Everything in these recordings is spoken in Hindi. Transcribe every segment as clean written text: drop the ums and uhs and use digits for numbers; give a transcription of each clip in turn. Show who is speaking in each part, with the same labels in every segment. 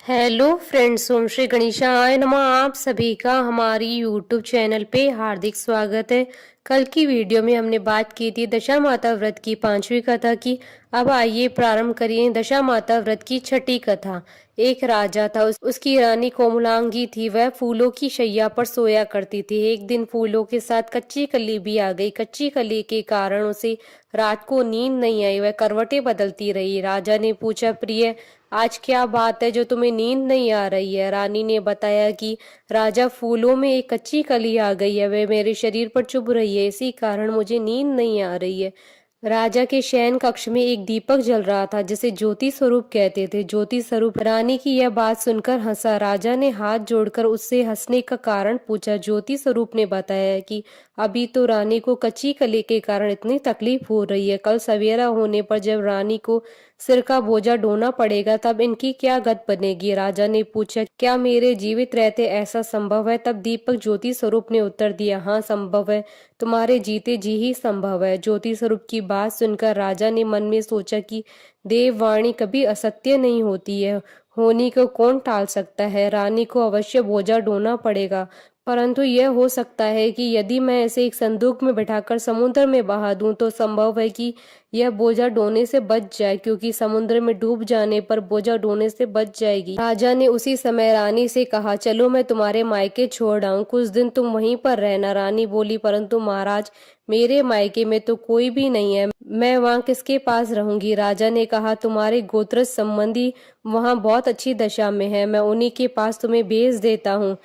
Speaker 1: हेलो फ्रेंड्स, ओम श्री गणेशाय नमः। आप सभी का हमारी यूट्यूब चैनल पे हार्दिक स्वागत है। कल की वीडियो में हमने बात की थी दशा माता व्रत की 5वीं कथा की। अब आइए प्रारंभ करिए दशा माता व्रत की 6ठी कथा। एक राजा था, उसकी रानी कोमलांगी थी। वह फूलों की शैया पर सोया करती थी। एक दिन फूलों के साथ कच्ची कली भी आ गई। कच्ची कली के कारण उसे रात को नींद नहीं आई। वह करवटें बदलती रही। राजा ने पूछा, प्रिय, आज क्या बात है जो तुम्हें नींद नहीं आ रही है? रानी ने बताया कि राजा, फूलों में एक कच्ची कली आ गई है। वह मेरे शरीर पर चुभ रही है, इसी कारण मुझे नींद नहीं आ रही है। राजा के शयन कक्ष में एक दीपक जल रहा था, जिसे ज्योति स्वरूप कहते थे। ज्योति स्वरूप रानी की यह बात सुनकर हंसा। राजा ने हाथ जोड़कर उससे हंसने का कारण पूछा। ज्योति स्वरूप ने बताया कि अभी तो रानी को कच्ची कली के कारण इतनी तकलीफ हो रही है। कल सवेरा होने पर जब रानी को सिर का बोझा ढोना पड़ेगा, तब इनकी क्या गत बनेगी? राजा ने पूछा, क्या मेरे जीवित रहते ऐसा संभव है? तब दीपक ज्योति स्वरूप ने उत्तर दिया, हाँ संभव है, तुम्हारे जीते जी ही संभव है। ज्योति स्वरूप की बात सुनकर राजा ने मन में सोचा कि देववाणी कभी असत्य नहीं होती है। होनी को कौन टाल सकता है? रानी को अवश्य बोझा ढोना पड़ेगा, परंतु यह हो सकता है कि यदि मैं इसे एक संदूक में बैठाकर समुद्र में बहा दूं, तो संभव है कि यह बोझा ढोने से बच जाए, क्योंकि समुद्र में डूब जाने पर बोझा ढोने से बच जाएगी। राजा ने उसी समय रानी से कहा, चलो मैं तुम्हारे मायके छोड़ आऊं, कुछ दिन तुम वहीं पर रहना। रानी बोली, परंतु महाराज, मेरे मायके में तो कोई भी नहीं है, मैं वहाँ किसके पास रहूंगी? राजा ने कहा, तुम्हारे गोत्रज संबंधी वहाँ बहुत अच्छी दशा में है, मैं उन्हीं के पास तुम्हें भेज देता हूँ।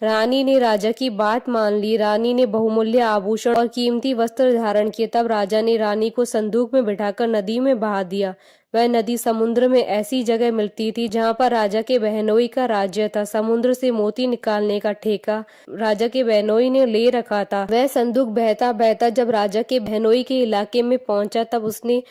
Speaker 1: रानी ने राजा की बात मान ली। रानी ने बहुमूल्य आभूषण और कीमती वस्त्र धारण किए। तब राजा ने रानी को संदूक में बिठाकर नदी में बहा दिया। वह नदी समुद्र में ऐसी जगह मिलती थी जहाँ पर राजा के बहनोई का राज्य था। समुद्र से मोती निकालने का ठेका राजा के बहनोई ने ले रखा था। वह संदूक बहता बहता जब राजा के बहनोई के इलाके में पहुंचा, तब उसने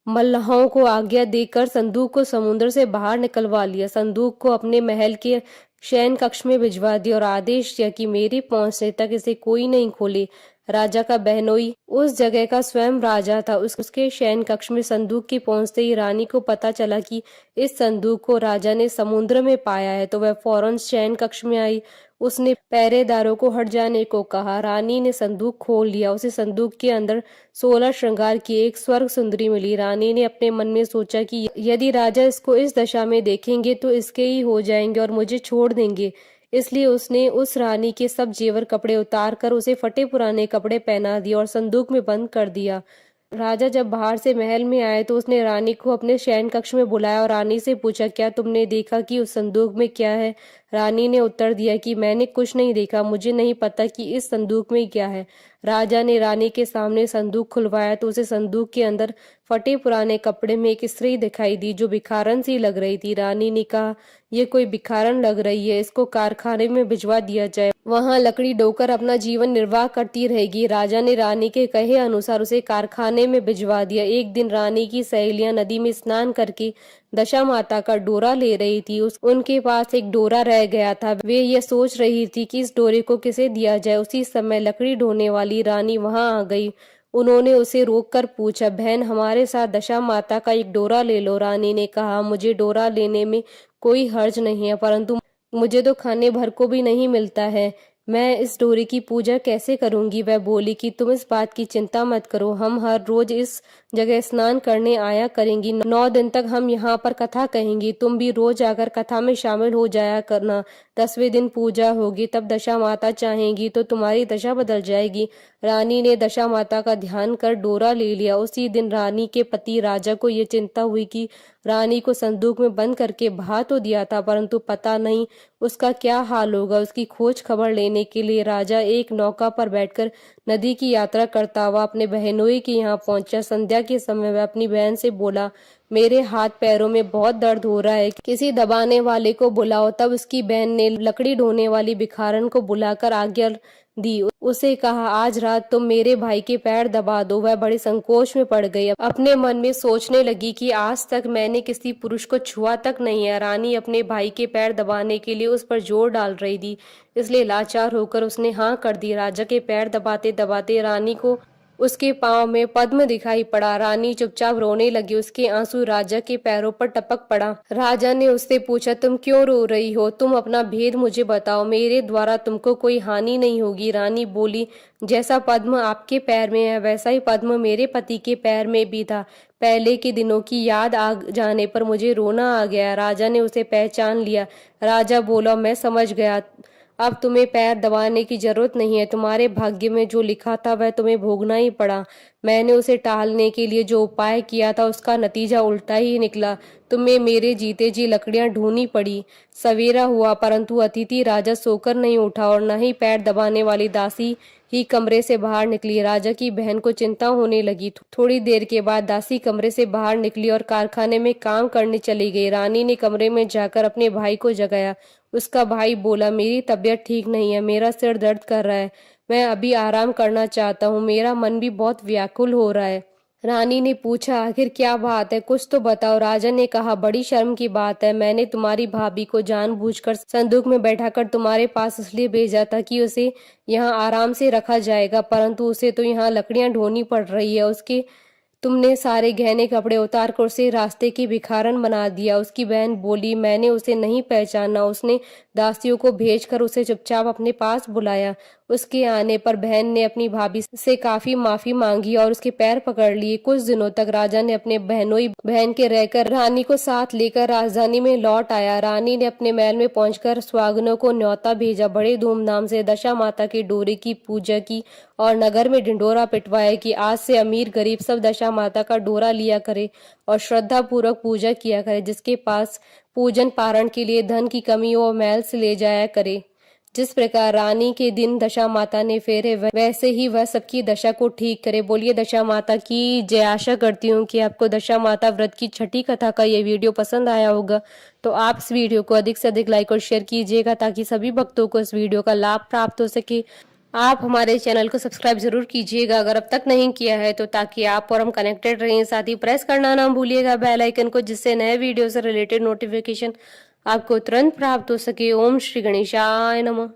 Speaker 1: मल्लाहों को आज्ञा देकर संदूक को समुद्र से बाहर निकलवा लिया। संदूक को अपने महल के शयन कक्ष में भिजवा दिया और आदेश दिया कि मेरी पहुंचने तक इसे कोई नहीं खोले। राजा का बहनोई उस जगह का स्वयं राजा था। उसके शयन कक्ष में संदूक के पहुंचते ही रानी को पता चला कि इस संदूक को राजा ने समुद्र में पाया है, तो वह फौरन शयन कक्ष में आई। उसने पहरेदारों को हट जाने को कहा। रानी ने संदूक खोल लिया। उसे संदूक के अंदर 16 श्रृंगार की एक स्वर्ग सुंदरी मिली। रानी ने अपने मन में सोचा कि यदि राजा इसको इस दशा में देखेंगे तो इसके ही हो जाएंगे और मुझे छोड़ देंगे। इसलिए उसने उस रानी के सब जेवर कपड़े उतार कर उसे फटे पुराने कपड़े पहना दिए और संदूक में बंद कर दिया। राजा जब बाहर से महल में आए तो उसने रानी को अपने शयन कक्ष में बुलाया और रानी से पूछा, क्या तुमने देखा कि उस संदूक में क्या है? रानी ने उत्तर दिया कि मैंने कुछ नहीं देखा, मुझे नहीं पता कि इस संदूक में क्या है। राजा ने रानी के सामने संदूक खुलवाया तो उसे संदूक के अंदर फटे पुराने कपड़े में एक स्त्री दिखाई दी, जो भिखारन सी लग रही थी। रानी ने कहा, ये कोई भिखारन लग रही है, इसको कारखाने में भिजवा दिया जाए, वहां लकड़ी ढोकर अपना जीवन निर्वाह करती रहेगी। राजा ने रानी के कहे अनुसार उसे कारखाने में भिजवा दिया। एक दिन रानी की सहेलियां नदी में स्नान करके दशा माता का डोरा ले रही थी। उनके पास एक डोरा रह गया था। वे ये सोच रही थी कि इस डोरे को किसे दिया जाए। उसी समय लकड़ी ढोने वाली रानी वहां आ गई। उन्होंने उसे रोककर पूछा, बहन, हमारे साथ दशा माता का एक डोरा ले लो। रानी ने कहा, मुझे डोरा लेने में कोई हर्ज नहीं है, परंतु मुझे तो खाने भर को भी नहीं मिलता है, मैं इस डोरे की पूजा कैसे करूंगी? वह बोली कि तुम इस बात की चिंता मत करो, हम हर रोज इस जगह स्नान करने आया करेंगी। 9 दिन तक हम यहाँ पर कथा कहेंगी, तुम भी रोज आकर कथा में शामिल हो जाया करना। 10वें दिन पूजा होगी, तब दशा माता चाहेंगी तो तुम्हारी दशा बदल जाएगी। रानी ने दशा माता का ध्यान कर डोरा ले लिया। उसी दिन रानी के पति राजा को ये चिंता हुई कि रानी को संदूक में बंद करके बहा तो दिया था, परंतु पता नहीं उसका क्या हाल होगा। उसकी खोज खबर लेने के लिए राजा एक नौका पर बैठकर नदी की यात्रा करता हुआ अपने बहनोई के यहाँ पहुंचा। संध्या के समय वह अपनी बहन से बोला, मेरे हाथ पैरों में बहुत दर्द हो रहा है, किसी दबाने वाले को बुलाओ। तब उसकी बहन ने लकड़ी ढोने वाली भिखारन को बुलाकर आज्ञा दी। उसे कहा, आज रात तुम मेरे भाई के पैर दबा दो। वह बड़े संकोच में पड़ गई। अपने मन में सोचने लगी कि आज तक मैंने किसी पुरुष को छुआ तक नहीं है। रानी अपने भाई के पैर दबाने के लिए उस पर जोर डाल रही थी, इसलिए लाचार होकर उसने हाँ कर दी। राजा के पैर दबाते दबाते रानी को उसके पांव में पद्म दिखाई पड़ा। रानी चुपचाप रोने लगी। उसके आंसू राजा के पैरों पर टपक पड़ा। राजा ने उससे पूछा, तुम क्यों रो रही हो? तुम अपना भेद मुझे बताओ, मेरे द्वारा तुमको कोई हानि नहीं होगी। रानी बोली, जैसा पद्म आपके पैर में है वैसा ही पद्म मेरे पति के पैर में भी था। पहले के दिनों की याद आ जाने पर मुझे रोना आ गया। राजा ने उसे पहचान लिया। राजा बोला, मैं समझ गया, अब तुम्हें पैर दबाने की जरूरत नहीं है। तुम्हारे भाग्य में जो लिखा था वह तुम्हें भोगना ही पड़ा। मैंने उसे टालने के लिए जो उपाय किया था उसका नतीजा उल्टा ही निकला। तुम्हें मेरे जीते जी लकड़ियां ढूंढनी पड़ी। सवेरा हुआ परंतु अतिथि राजा सोकर नहीं उठा और न ही पैर दबाने वाली दासी ही कमरे से बाहर निकली। राजा की बहन को चिंता होने लगी। थोड़ी देर के बाद दासी कमरे से बाहर निकली और कारखाने में काम करने चली गई। रानी ने कमरे में जाकर अपने भाई को जगाया। उसका भाई बोला, मेरी तबीयत ठीक नहीं है, मेरा सिर दर्द कर रहा है, मैं अभी आराम करना चाहता हूँ, मेरा मन भी बहुत व्याकुल हो रहा है। रानी ने पूछा, आखिर क्या बात है, कुछ तो बताओ। राजा ने कहा, बड़ी शर्म की बात है, मैंने तुम्हारी भाभी को जानबूझकर संदूक में बैठाकर तुम्हारे पास इसलिए भेजा था कि उसे यहाँ आराम से रखा जाएगा, परंतु उसे तो यहाँ लकड़ियां ढोनी पड़ रही है। उसके तुमने सारे गहने कपड़े उतार कर उसे रास्ते की भिखारन बना दिया। उसकी बहन बोली, मैंने उसे नहीं पहचाना। उसने दासियों को भेजकर उसे चुपचाप अपने पास बुलाया। उसके आने पर बहन ने अपनी भाभी से काफी माफी मांगी और उसके पैर पकड़ लिए। कुछ दिनों तक राजा ने अपने बहनोई बहन के रहकर रानी को साथ लेकर राजधानी में लौट आया। रानी ने अपने महल में पहुंचकर सुहागनों को न्योता भेजा। बड़े धूमधाम से दशा माता के डोरे की पूजा की और नगर में ढिंडोरा पिटवाया कि आज से अमीर गरीब सब दशा माता का डोरा लिया करे और श्रद्धा पूर्वक पूजा किया करे। जिसके पास पूजन पारण के लिए धन की कमी हो महल से ले जाया करे। जिस प्रकार रानी के दिन दशा माता ने फेरे वैसे ही वह सबकी दशा को ठीक करे। बोलिए दशा माता की जय। आशा करती हूँ कि आपको दशा माता व्रत की छठी कथा का ये वीडियो पसंद आया होगा। तो आप इस वीडियो को अधिक से अधिक लाइक और शेयर कीजिएगा ताकि सभी भक्तों को इस वीडियो का लाभ प्राप्त हो सके। आप हमारे चैनल को सब्सक्राइब जरूर कीजिएगा अगर अब तक नहीं किया है तो, ताकि आप और हम कनेक्टेड रहें। साथ ही प्रेस करना ना भूलिएगा बेल आइकन को, जिससे नए वीडियो से रिलेटेड नोटिफिकेशन आपको तुरंत प्राप्त हो सके। ओम श्री गणेशाय नमः।